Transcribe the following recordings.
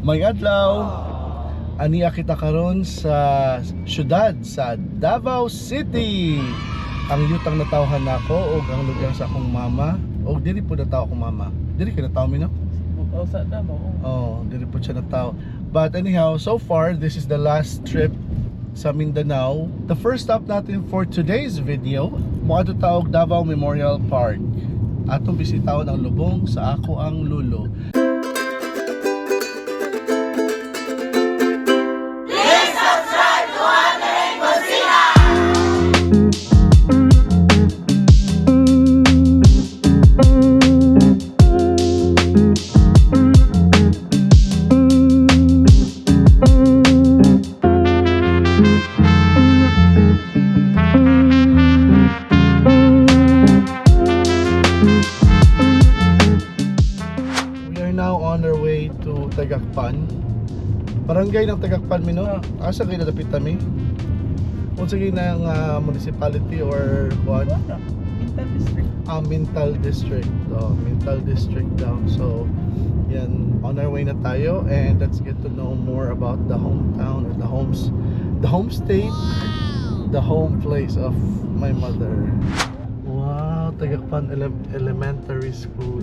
May adlaw, aniya kita karon sa syudad sa Davao City. Ang yutang natawhan nako og ang lugar sa akong mama. Og diri po nataw akong mama. Diri ka nataw mi no? Oh, sa Davao. Oh, diri po siya nataw. But anyhow, so far this is the last trip sa Mindanao. The first stop natin for today's video, moadto ta og Davao Memorial Park. Atong bisitahon ang lubong sa ako ang lulo. Tagakpan. Barangay ng Tagakpan mi no? Asa kayo nadapit kami? Unsa gyud ng municipality or what? Mintal District. Mintal District. Oh, Mintal District daw. So, yan, on our way na tayo and let's get to know more about the hometown or the home state, the home place of my mother. Wow, Tagakpan Elementary School.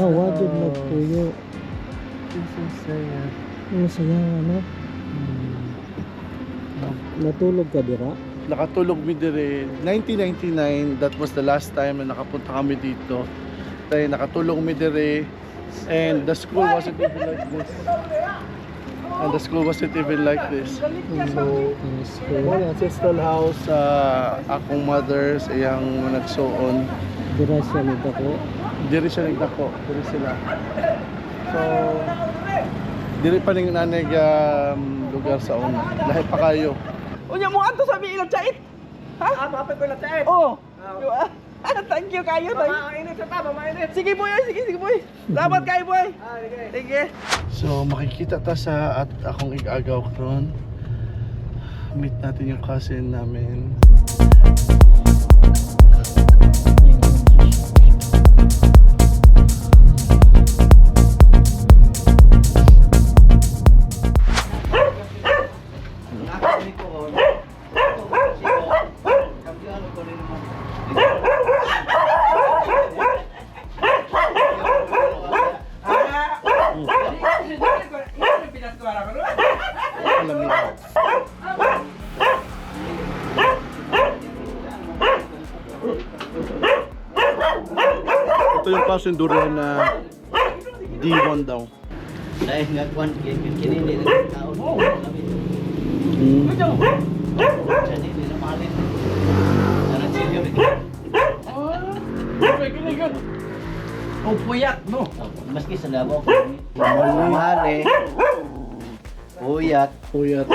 Wadod nagtuyo. Saya. Ang saya ano? Natulog ka dira? Nakatulog mi dire 1999. That was the last time na nakapunta kami dito. Tayo nakatulog mi dire and the school wasn't even like this. So, one ancestral house akong mother sa iyang nagsuon. Dira siya nagdako. Diri siya nagdako, diri sila. So, diri pa ning nanay lugar sa una. Lahi pa kayo. Unya mo anto sa ilang chait. Ha? Mapay ko na chait. Oh. Thank you kayo. Mainit sa tama, mainit. Sige boy, sige boy. Salamat kayo boy. Sige. So, makikita ta sa at akong igagaw karon. Meet natin yung cousin namin. Ito yung cousin durian na D1 daw. Dahil nagkuhan kini ni taon. Siya ni na malin. Ana senior ni. Oh, puyat no. Maski sa Davao mahali. Puyat. Puyat.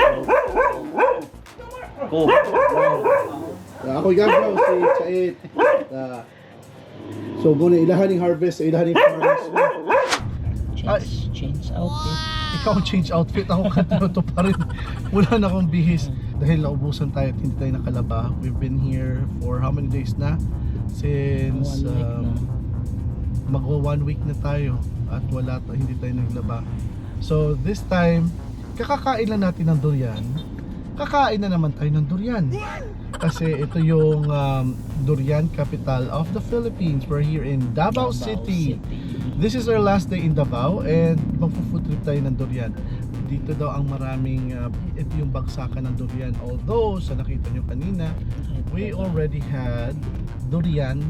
Ko. Ako gagaw si Chait. So muna ilahan ng harvest, ilahan ng farms. Change outfit. Ikaw change outfit, ako kanto pa rin. Wala na akong bihis. Dahil naubusan tayo at hindi tayo nakalaba. We've been here for how many days na? Since magwa 1 week na tayo at hindi tayo naglaba. So this time, kakakain lang natin ng durian. Kakain na naman tayo ng durian. Kasi ito yung durian capital of the Philippines. We're here in Davao City. This is our last day in Davao and magpo-food trip tayo ng durian. Dito daw ang maraming ito yung bagsakan ng durian. Although sa nakita nyo kanina, we already had durian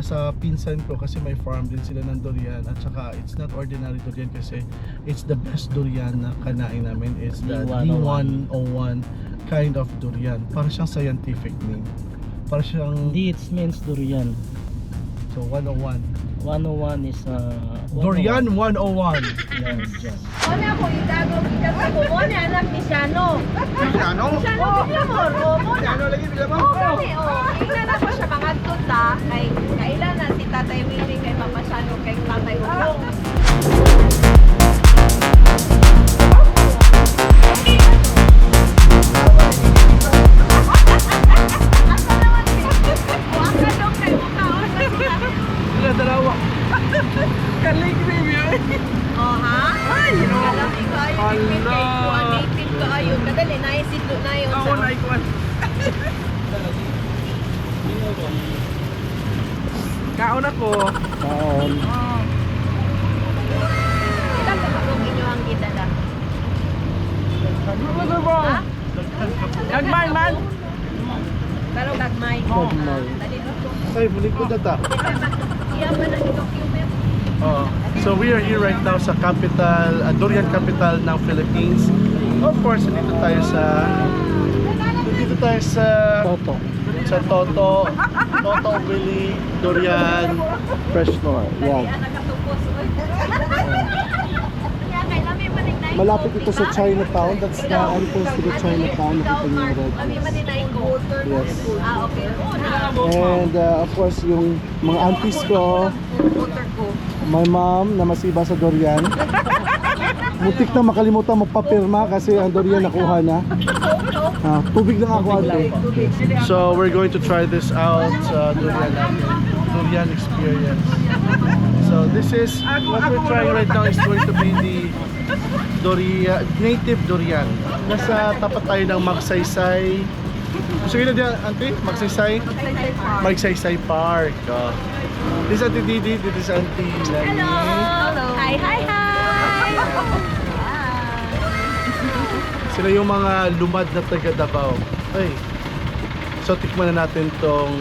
sa pinsan ko kasi may farm din sila ng durian at saka it's not ordinary durian kasi it's the best durian na kanain namin. It's the D101 kind of durian. Para siyang scientific name. Para siyang Hindi, it means durian. so 101. 101 is Durian 101. Yes. Ona ko itago kita sa kumone anak ni Shano. Shano? Shano Biglamor. O mo na. Ano lagi bigla mo? O kami o. Ingnan ako siya mga tuta kay kailan na dalawa. Kaling baby. Oh, ha? Ay, no. Alam ko kayo, Hala. native ka ayo. Kadali, naisito na yun. Ako na ikuan. Kaon ako. Kaon. Ilan ka kung inyo ang kita na? Ano ba? Ha? Gagmay man. Pero gagmay. Gagmay. Dali mo ko. Ay, balik ko data. Iya pa na i-document. So we are here right now sa capital, Durian capital ng Philippines. Of course, dito tayo sa Toto. sa Toto Willy Durian Fresh floor. Dali, Yan. nakatupos. Kaya kailangan pa rin na Malapit ito sa Chinatown. That's the entrance to the Chinatown. Nakita niyo yung red Kami house. pa din na Yes. Ah, okay. Oo na. And of course, yung mga aunties ko, Motor ko. my mom na masiba sa durian. Mutik na makalimutan magpapirma kasi ang durian nakuha na. Tubig lang ako ate. So we're going to try this out, Durian experience. So this is what we're trying right now is going to be the native durian. Nasa tapat tayo ng Magsaysay. Sige na diyan, auntie, Magsaysay Park. This is Auntie Didi, this is Auntie Lani. Hello. Hi, hi, hi. Sila yung mga lumad na taga Davao. Ay. So tikman na natin tong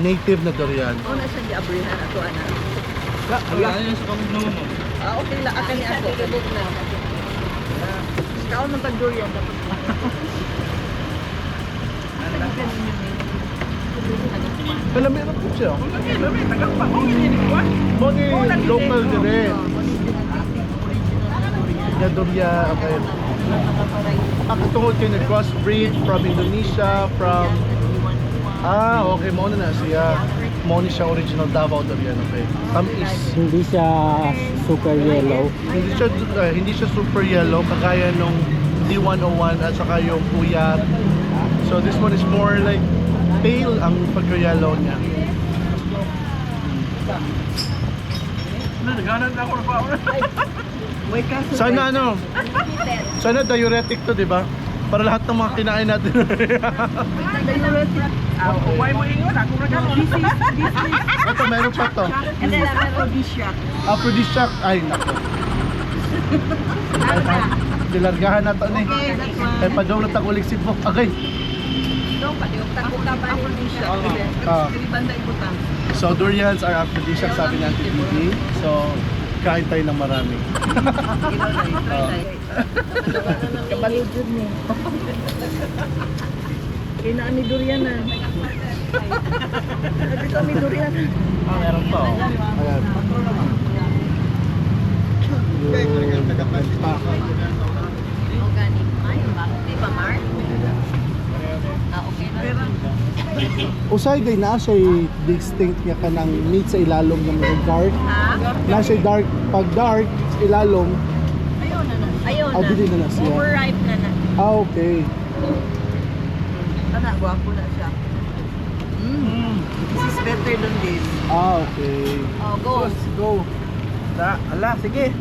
native na durian. Una siya giabrihan ato ana. Wala yun sa kamig naman mo. Okay la akan ni ako. Kaon ng tagdurian dapat. Alam mo po siya. Lami tagang pa. Oh, ini kuan. Moni local dire. Na durian, okay. Tungod kayo nag-crossbreed from Indonesia, from... okay, mauna na siya. Mauna siya original Davao durian, okay. Tamis. Hindi siya super yellow. Hindi siya super yellow, kagaya nung D101 at saka yung puyat. So this one is more like pale ang pagka-yellow niya. Naghanan na ako ng power. May kaso. Sana diuretic to, di ba? Para lahat ng mga kinain natin. Why mo ingon ako ra gano. This is Ito, meron pa to. and then aphrodisiac. Aphrodisiac. Ay, nako. Dilargahan na to ni. Ay, padulot ang uling sibok. Okay. No, paliwag ko ka ba? Banda ibutang. So, durians are aphrodisiac, sabi ng TVD. So, kain tayo ng marami. Kabaludod mo. Kinaan ni durian na. Dito may durian. Meron pa, oh. Ayan. Organic. Ay, di ba, Mark? Okay na. Usay day na siya distinct niya ka ng meat sa ilalom ng mga dark. Ha? Na siya dark, pag dark, sa ilalom, Ayun na. dili na siya. Overripe na na. Okay. Anak, guwapo na siya. This is better than this. Okay. Oh, go. Go. Ala, sige.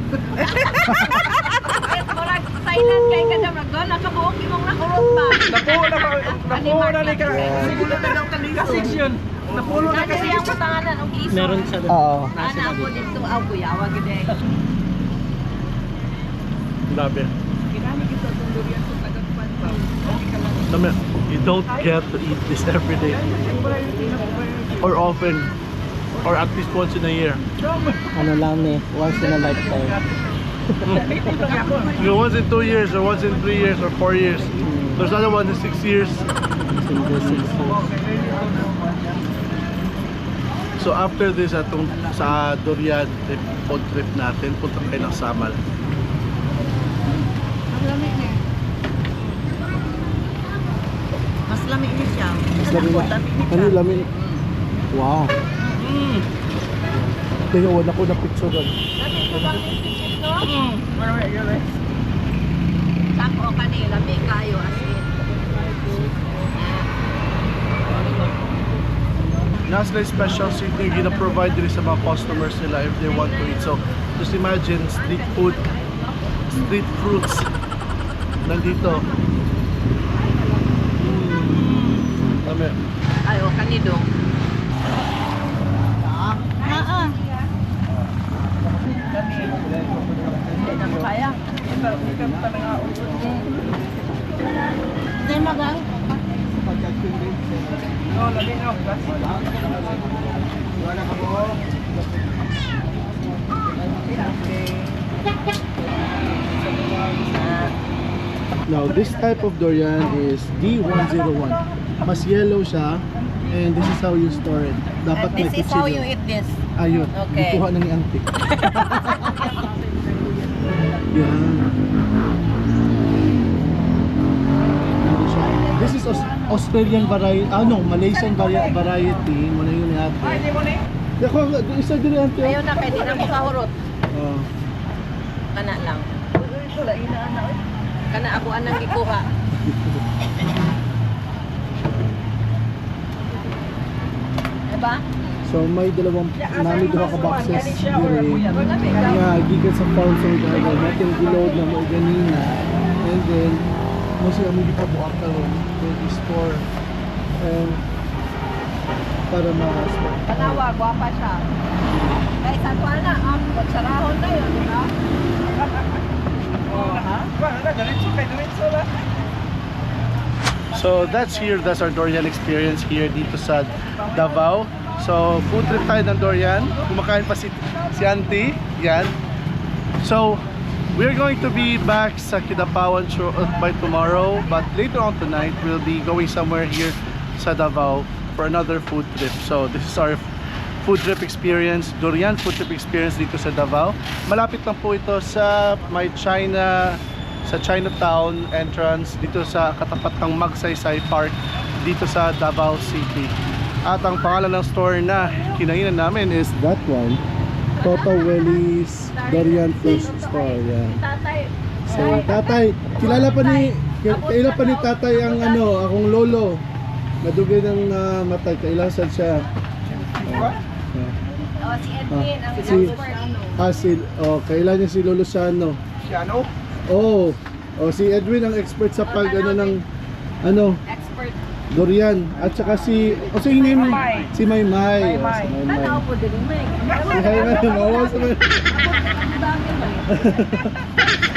Murag Thailand kay ka daw nagdo nakabuok imong nakurot ba? Napulo na ni ka. Siguro na daw kanina section. Napulo na Kasi kasi. ang kutanganan og iso. Meron siya doon. Oo. Ana ako dito aw kuyawa gid. Grabe. Kinani kita itong durian sa tagakpan pa. Dami. You don't get to eat this every day. Or often. Or at least once in a year. Ano lang eh, once in a lifetime. Once in 2 years, or once in 3 years, or 4 years. There's another one in 6 years. So after this, atong sa Durian trip, food trip natin, punta tayo ng Samal. Mas lamig ni siya. Mas lamin na. Ano lamin? Wow. Kaya wala ko na picture doon. Dami ko bang picture no? Sako kanila may kayo as in. Nasa special seat yung gina-provide din sa mga customers nila if they want to eat. So, just imagine street food, street fruits nandito. Dami. Ay, o kanido. Hindi na kaya. Now, this type of durian is D101. Mas yellow siya, and this is how you store it. Dapat may This is how you kutsilyo. eat this. Ayun, Okay. ikuha na ni auntie. Yan. Ano siya? This is Australian variety, Malaysian variety. Muna yun ni ate. Ako, isa din ni auntie. Ayaw na kay di na mo kahurot. Oh. Kana lang. Kana ako anang gikuha. Diba? So may dalawang nami duha ka boxes dire nga gikan sa farm sa garden natin gilod na mo ganina, and then mo siya mo gipabuak karon to store and para ma-store. Panawa, gwapa siya. Kay sa tuana, sarahon na yun, di ba? Oh, ha? Diretso lang. So that's our durian experience here dito sa Davao. So food trip tayo ng durian. Kumakain pa si auntie. Yan. So we're going to be back sa Kidapawan by tomorrow, but later on tonight we'll be going somewhere here sa Davao for another food trip. So this is our food trip experience, durian food trip experience dito sa Davao. Malapit lang po ito sa sa Chinatown entrance dito sa katapat ng Magsaysay Park dito sa Davao City. At ang pangalan ng store na kinainan namin is That one, Toto Welly's Durian Fruit Store. Yan. Tatay, So tatay, kilala pa ni tatay ang akong lolo. Nadugay ng matay, kailasan siya. si Edwin, ang Kailan niya si Lolo Sano. Siano? Si Edwin ang expert sa pag Expert. durian, at saka si Maymay. si Maymay. Maymay. Si Maymay. Tanaw po din, May. Mawas naman.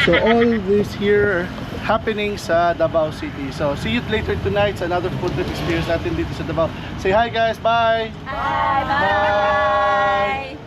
so all this here happening sa Davao City. So see you later tonight sa another food trip experience natin dito sa Davao. Say hi guys, bye! Bye! Bye!